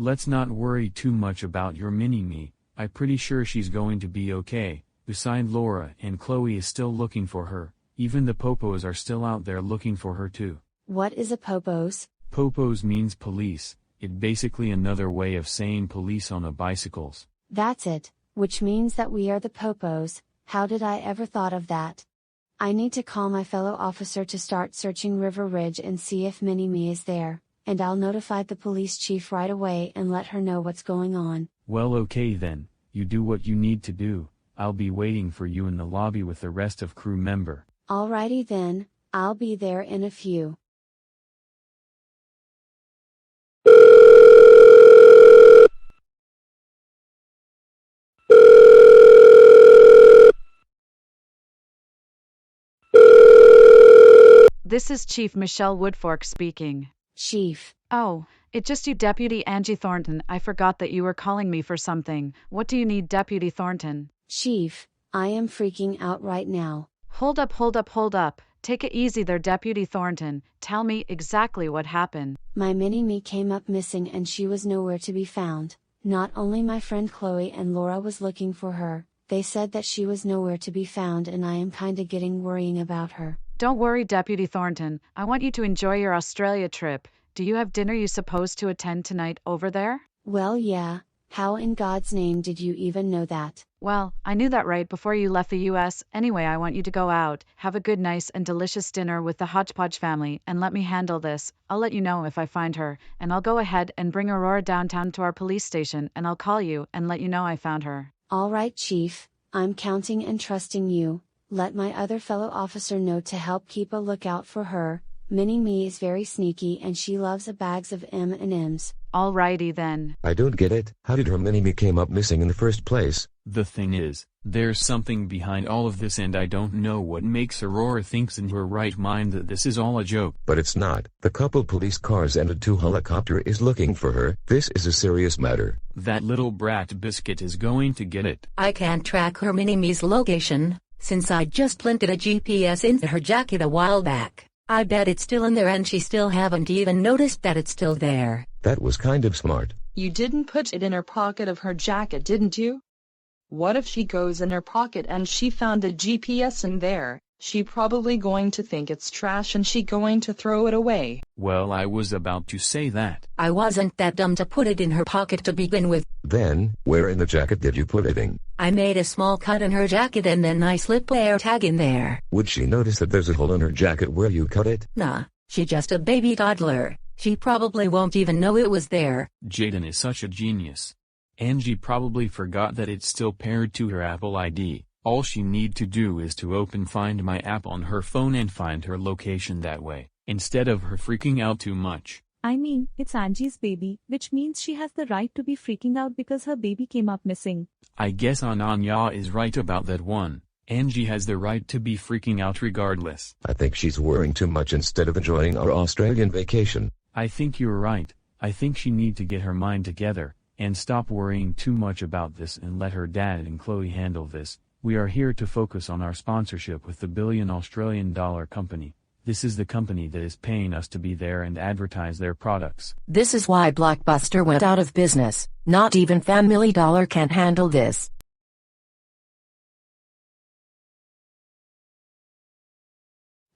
Let's not worry too much about your mini-me, I'm pretty sure she's going to be okay. Besides, Laura and Chloe is still looking for her, even the popos are still out there looking for her too. What is a popos? Popos means police, it's basically another way of saying police on a bicycles. That's it, which means that we are the popos. How did I ever thought of that? I need to call my fellow officer to start searching River Ridge and see if Mini-Me is there, and I'll notify the police chief right away and let her know what's going on. Well, okay then, you do what you need to do, I'll be waiting for you in the lobby with the rest of crew member. Alrighty then, I'll be there in a few. This is Chief Michelle Woodfork speaking. Chief. Oh, it's just you, Deputy Angie Thornton. I forgot that you were calling me for something. What do you need, Deputy Thornton? Chief, I am freaking out right now. Hold up. Take it easy there, Deputy Thornton. Tell me exactly what happened. My mini-me came up missing and she was nowhere to be found. Not only my friend Chloe and Laura was looking for her, they said that she was nowhere to be found, and I am kinda getting worrying about her. Don't worry, Deputy Thornton. I want you to enjoy your Australia trip. Do you have dinner you supposed to attend tonight over there? Well, yeah. How in God's name did you even know that? Well, I knew that right before you left the US. Anyway, I want you to go out, have a good, nice and delicious dinner with the Hodgepodge family, and let me handle this. I'll let you know if I find her, and I'll go ahead and bring Aurora downtown to our police station, and I'll call you and let you know I found her. All right, Chief. I'm counting and trusting you. Let my other fellow officer know to help keep a lookout for her. Mini-Me is very sneaky and she loves bags of M&Ms. Alrighty then. I don't get it. How did her mini-me came up missing in the first place? The thing is, there's something behind all of this, and I don't know what makes Aurora thinks in her right mind that this is all a joke. But it's not. The couple police cars and a 2 helicopter is looking for her. This is a serious matter. That little brat Biscuit is going to get it. I can't track her mini-me's location, since I just planted a GPS into her jacket a while back. I bet it's still in there and she still haven't even noticed that it's still there. That was kind of smart. You didn't put it in her pocket of her jacket, didn't you? What if she goes in her pocket and she found a GPS in there? She probably going to think it's trash and she going to throw it away. Well, I was about to say that. I wasn't that dumb to put it in her pocket to begin with. Then, where in the jacket did you put it in? I made a small cut in her jacket and then I slipped a air tag in there. Would she notice that there's a hole in her jacket where you cut it? Nah, she's just a baby toddler. She probably won't even know it was there. Jaden is such a genius. Angie probably forgot that it's still paired to her Apple ID. All she need to do is to open Find My app on her phone and find her location that way, instead of her freaking out too much. I mean, it's Angie's baby, which means she has the right to be freaking out because her baby came up missing. I guess Ananya is right about that one. Angie has the right to be freaking out regardless. I think she's worrying too much instead of enjoying our Australian vacation. I think you're right. I think she need to get her mind together, and stop worrying too much about this and let her dad and Chloe handle this. We are here to focus on our sponsorship with the billion Australian dollar company. This is the company that is paying us to be there and advertise their products. This is why Blockbuster went out of business. Not even Family Dollar can handle this.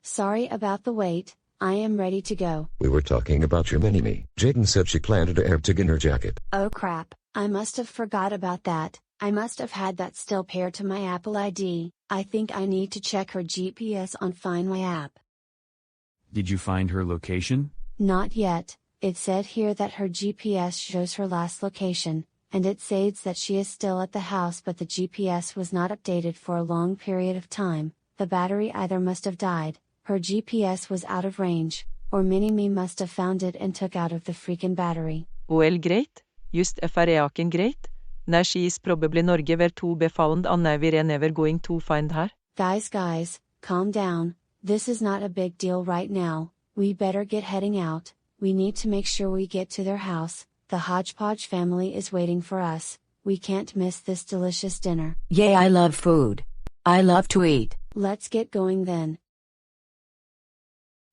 Sorry about the wait. I am ready to go. We were talking about your mini-me. Jaden said she planted an air tag in her jacket. Oh crap, I must have forgot about that. I must have had that still paired to my Apple ID. I think I need to check her GPS on Find My app. Did you find her location? Not yet. It said here that her GPS shows her last location, and it says that she is still at the house, but the GPS was not updated for a long period of time. The battery either must have died, her GPS was out of range, or Mini-Me must have found it and took out of the freaking battery. Well, great. Just FREAken great. Now she is probably Norge where to be found and now we're never going to find her. Guys, calm down. This is not a big deal right now. We better get heading out. We need to make sure we get to their house. The Hodgepodge family is waiting for us. We can't miss this delicious dinner. Yay, I love food. I love to eat. Let's get going then.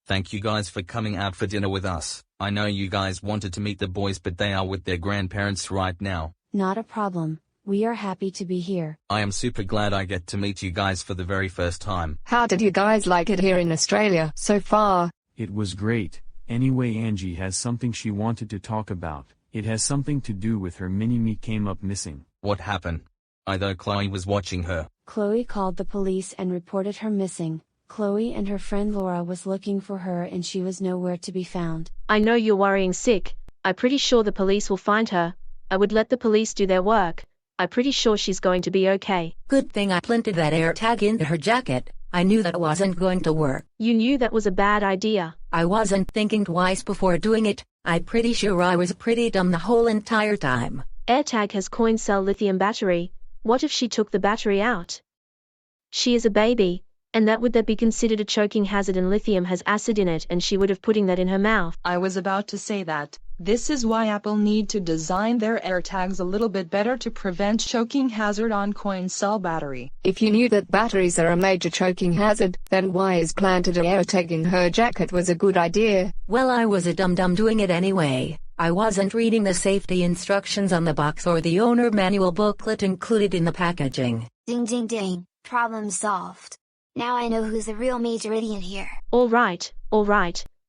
Thank you guys for coming out for dinner with us. I know you guys wanted to meet the boys, but they are with their grandparents right now. Not a problem. We are happy to be here. I am super glad I get to meet you guys for the very first time. How did you guys like it here in Australia so far? It was great. Anyway, Angie has something she wanted to talk about. It has something to do with her mini-me came up missing. What happened? I thought Chloe was watching her. Chloe called the police and reported her missing. Chloe and her friend Laura was looking for her and she was nowhere to be found. I know you're worrying sick. I'm pretty sure the police will find her. I would let the police do their work. I'm pretty sure she's going to be okay. Good thing I planted that air tag into her jacket. I knew that wasn't going to work. You knew that was a bad idea. I wasn't thinking twice before doing it. I'm pretty sure I was pretty dumb the whole entire time. AirTag has coin cell lithium battery. What if she took the battery out? She is a baby, and that would be considered a choking hazard, and lithium has acid in it and she would have putting that in her mouth. I was about to say that. This is why Apple need to design their AirTags a little bit better to prevent choking hazard on coin cell battery. If you knew that batteries are a major choking hazard, then why is planted an AirTag in her jacket was a good idea? Well, I was a dum-dum doing it anyway. I wasn't reading the safety instructions on the box or the owner manual booklet included in the packaging. Ding ding ding, problem solved. Now I know who's the real major idiot here. All right.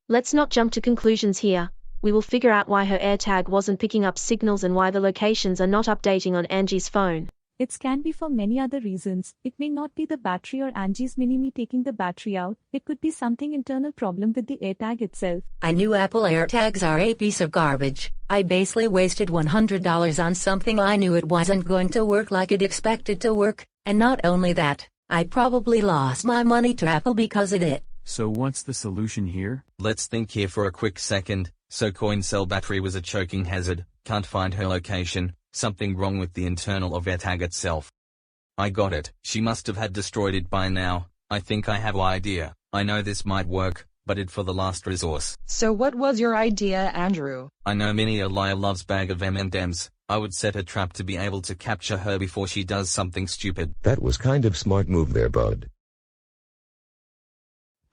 Let's not jump to conclusions here. We will figure out why her AirTag wasn't picking up signals and why the locations are not updating on Angie's phone. It can be for many other reasons. It may not be the battery or Angie's mini-me taking the battery out. It could be something internal problem with the AirTag itself. I knew Apple AirTags are a piece of garbage. I basically wasted $100 on something I knew it wasn't going to work like it expected to work. And not only that, I probably lost my money to Apple because of it. So what's the solution here? Let's think here for a quick second. So coin cell battery was a choking hazard, can't find her location, something wrong with the internal of AirTag itself. I got it. She must have had destroyed it by now. I think I have an idea. I know this might work, but it for the last resource. So what was your idea, Andrew? I know mini Aliyah loves bag of M&Ms. I would set a trap to be able to capture her before she does something stupid. That was kind of smart move there, bud.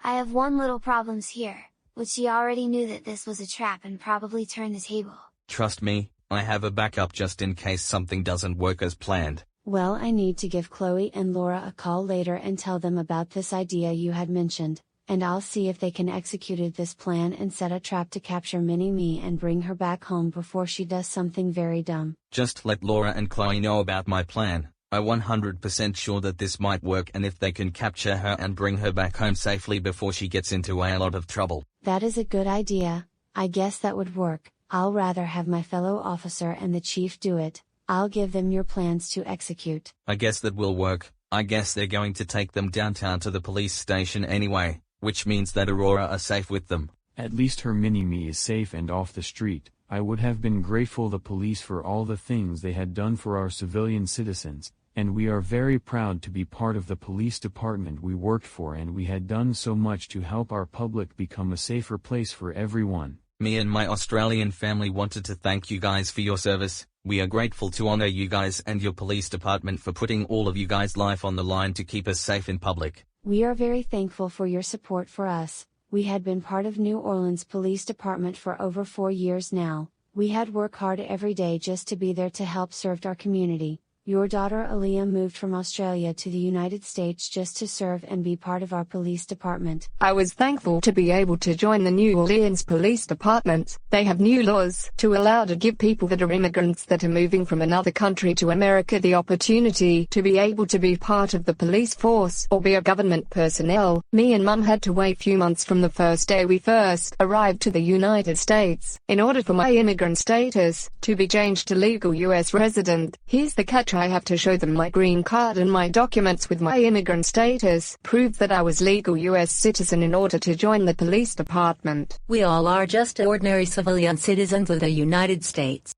I have one little problems here, which she already knew that this was a trap and probably turned the table. Trust me, I have a backup just in case something doesn't work as planned. Well, I need to give Chloe and Laura a call later and tell them about this idea you had mentioned, and I'll see if they can execute this plan and set a trap to capture Mini-Me and bring her back home before she does something very dumb. Just let Laura and Chloe know about my plan. I'm 100% sure that this might work, and if they can capture her and bring her back home safely before she gets into a lot of trouble. That is a good idea. I guess that would work. I'll rather have my fellow officer and the chief do it. I'll give them your plans to execute. I guess that will work. I guess they're going to take them downtown to the police station anyway, which means that Aurora are safe with them. At least her mini-me is safe and off the street. I would have been grateful the police for all the things they had done for our civilian citizens, and we are very proud to be part of the police department we worked for, and we had done so much to help our public become a safer place for everyone. Me and my Australian family wanted to thank you guys for your service. We are grateful to honor you guys and your police department for putting all of you guys' life on the line to keep us safe in public. We are very thankful for your support for us. We had been part of New Orleans Police Department for over 4 years now. We had worked hard every day just to be there to help serve our community. Your daughter Aliyah moved from Australia to the United States just to serve and be part of our police department. I was thankful to be able to join the New Orleans Police Department. They have new laws to allow to give people that are immigrants that are moving from another country to America the opportunity to be able to be part of the police force or be a government personnel. Me and Mum had to wait few months from the first day we first arrived to the United States in order for my immigrant status to be changed to legal U.S. resident. Here's the catch. I have to show them my green card and my documents with my immigrant status, prove that I was legal U.S. citizen in order to join the police department. We all are just ordinary civilian citizens of the United States.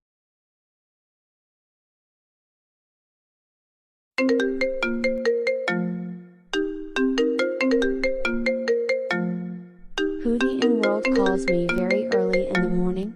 Who in world calls me very early in the morning?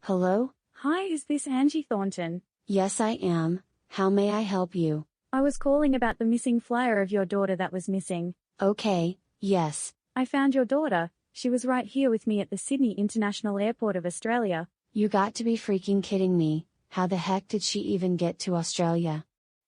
Hello? Hi, is this Angie Thornton? Yes, I am. How may I help you? I was calling about the missing flyer of your daughter that was missing. Okay, yes. I found your daughter. She was right here with me at the Sydney International Airport of Australia. You got to be freaking kidding me. How the heck did she even get to Australia?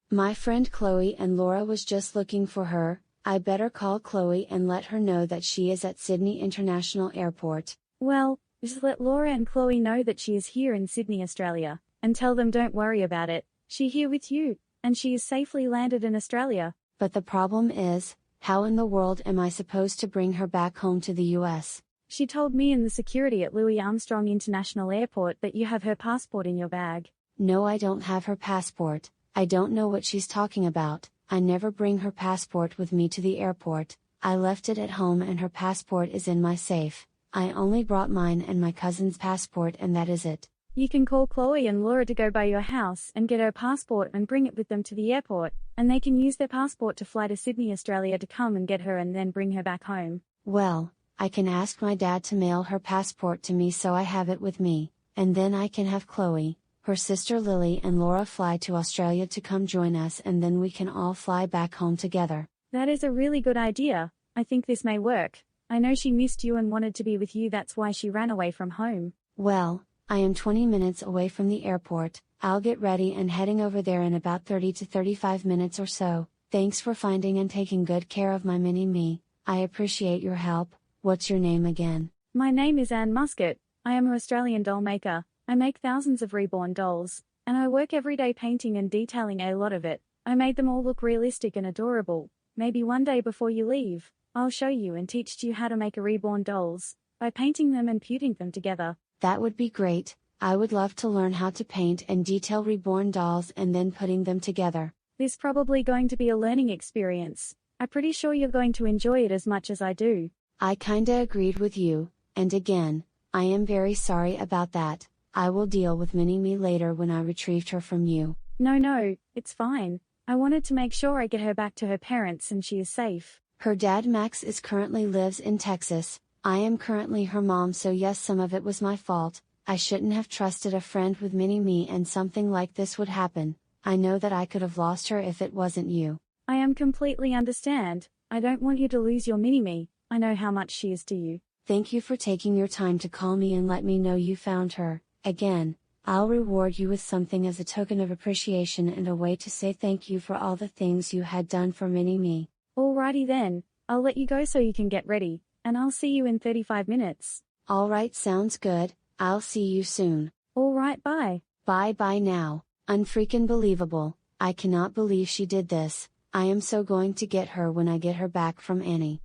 My friend Chloe and Laura was just looking for her. I better call Chloe and let her know that she is at Sydney International Airport. Well, just let Laura and Chloe know that she is here in Sydney, Australia, and tell them don't worry about it. She here with you, and she is safely landed in Australia. But the problem is, how in the world am I supposed to bring her back home to the US? She told me and the security at Louis Armstrong International Airport that you have her passport in your bag. No, I don't have her passport. I don't know what she's talking about. I never bring her passport with me to the airport. I left it at home and her passport is in my safe. I only brought mine and my cousin's passport and that is it. You can call Chloe and Laura to go by your house and get her passport and bring it with them to the airport, and they can use their passport to fly to Sydney, Australia to come and get her and then bring her back home. Well, I can ask my dad to mail her passport to me so I have it with me, and then I can have Chloe, her sister Lily and Laura fly to Australia to come join us and then we can all fly back home together. That is a really good idea. I think this may work. I know she missed you and wanted to be with you, that's why she ran away from home. Well, I am 20 minutes away from the airport. I'll get ready and heading over there in about 30 to 35 minutes or so. Thanks for finding and taking good care of my mini-me. I appreciate your help. What's your name again? My name is Anne Muscat. I am an Australian doll maker. I make thousands of reborn dolls, and I work every day painting and detailing a lot of it. I made them all look realistic and adorable. Maybe one day before you leave, I'll show you and teach you how to make a reborn dolls, by painting them and putting them together. That would be great. I would love to learn how to paint and detail reborn dolls and then putting them together. This probably going to be a learning experience. I'm pretty sure you're going to enjoy it as much as I do. I kinda agreed with you, and again, I am very sorry about that. I will deal with Mini-Me later when I retrieved her from you. No, it's fine. I wanted to make sure I get her back to her parents and she is safe. Her dad Max currently lives in Texas. I am currently her mom, so yes, some of it was my fault. I shouldn't have trusted a friend with Mini-Me and something like this would happen. I know that I could have lost her if it wasn't you. I am completely understand. I don't want you to lose your Mini-Me. I know how much she is to you. Thank you for taking your time to call me and let me know you found her. Again, I'll reward you with something as a token of appreciation and a way to say thank you for all the things you had done for Mini-Me. Alrighty then, I'll let you go so you can get ready, and I'll see you in 35 minutes. Alright, sounds good. I'll see you soon. Alright, bye. Bye now. Unfreaking believable. I cannot believe she did this. I am so going to get her when I get her back from Annie.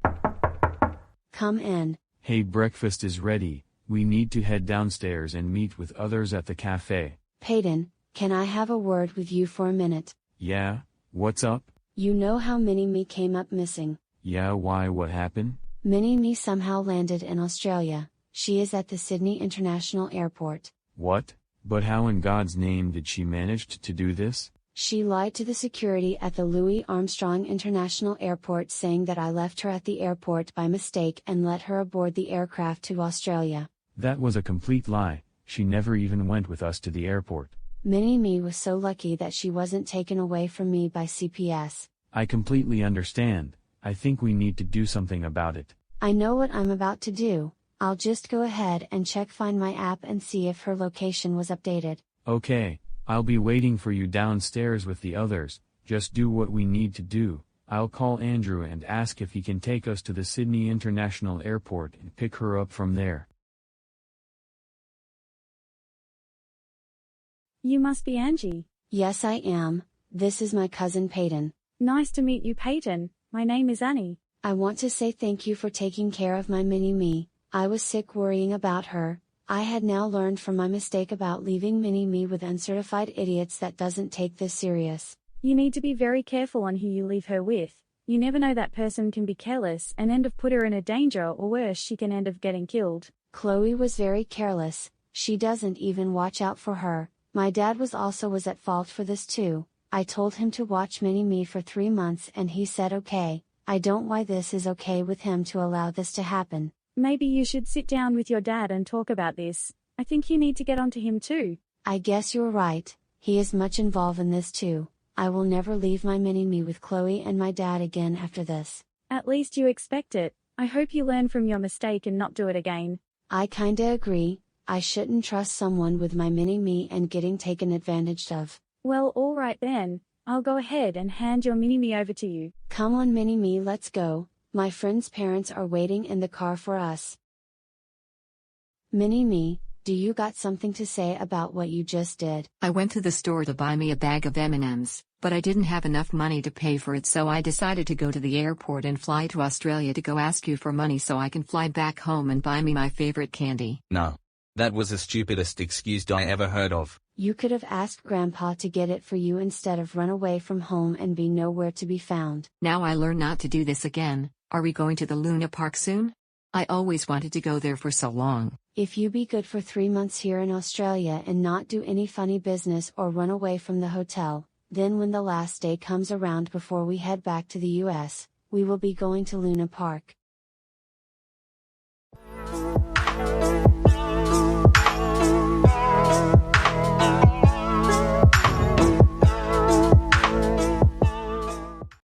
Come in. Hey, breakfast is ready. We need to head downstairs and meet with others at the cafe. Peyton, can I have a word with you for a minute? Yeah, what's up? You know how Mini-Me came up missing? Yeah, why, what happened? Mini-Me somehow landed in Australia. She is at the Sydney International Airport. What? But how in God's name did she manage to do this? She lied to the security at the Louis Armstrong International Airport, saying that I left her at the airport by mistake and let her aboard the aircraft to Australia. That was a complete lie. She never even went with us to the airport. Mini-Me was so lucky that she wasn't taken away from me by CPS. I completely understand. I think we need to do something about it. I know what I'm about to do. I'll just go ahead and check Find My app and see if her location was updated. Okay, I'll be waiting for you downstairs with the others. Just do what we need to do. I'll call Andrew and ask if he can take us to the Sydney International Airport and pick her up from there. You must be Angie. Yes, I am. This is my cousin Peyton. Nice to meet you, Peyton. My name is Annie. I want to say thank you for taking care of my Mini-Me. I was sick worrying about her. I had now learned from my mistake about leaving Mini-Me with uncertified idiots that doesn't take this serious. You need to be very careful on who you leave her with. You never know, that person can be careless and end up put her in a danger, or worse, she can end up getting killed. Chloe was very careless. She doesn't even watch out for her. My dad was at fault for this too. I told him to watch Mini-Me for 3 months and he said okay. I don't why this is okay with him to allow this to happen. Maybe you should sit down with your dad and talk about this. I think you need to get onto him too. I guess you're right. He is much involved in this too. I will never leave my Mini-Me with Chloe and my dad again after this. At least you expect it. I hope you learn from your mistake and not do it again. I kinda agree. I shouldn't trust someone with my mini-me and getting taken advantage of. Well, alright then. I'll go ahead and hand your mini-me over to you. Come on mini-me, let's go. My friend's parents are waiting in the car for us. Mini-me, do you got something to say about what you just did? I went to the store to buy me a bag of M&Ms, but I didn't have enough money to pay for it, so I decided to go to the airport and fly to Australia to go ask you for money so I can fly back home and buy me my favorite candy. No. That was the stupidest excuse I ever heard of. You could have asked Grandpa to get it for you instead of run away from home and be nowhere to be found. Now I learn not to do this again. Are we going to the Luna Park soon? I always wanted to go there for so long. If you be good for 3 months here in Australia and not do any funny business or run away from the hotel, then when the last day comes around before we head back to the US, we will be going to Luna Park.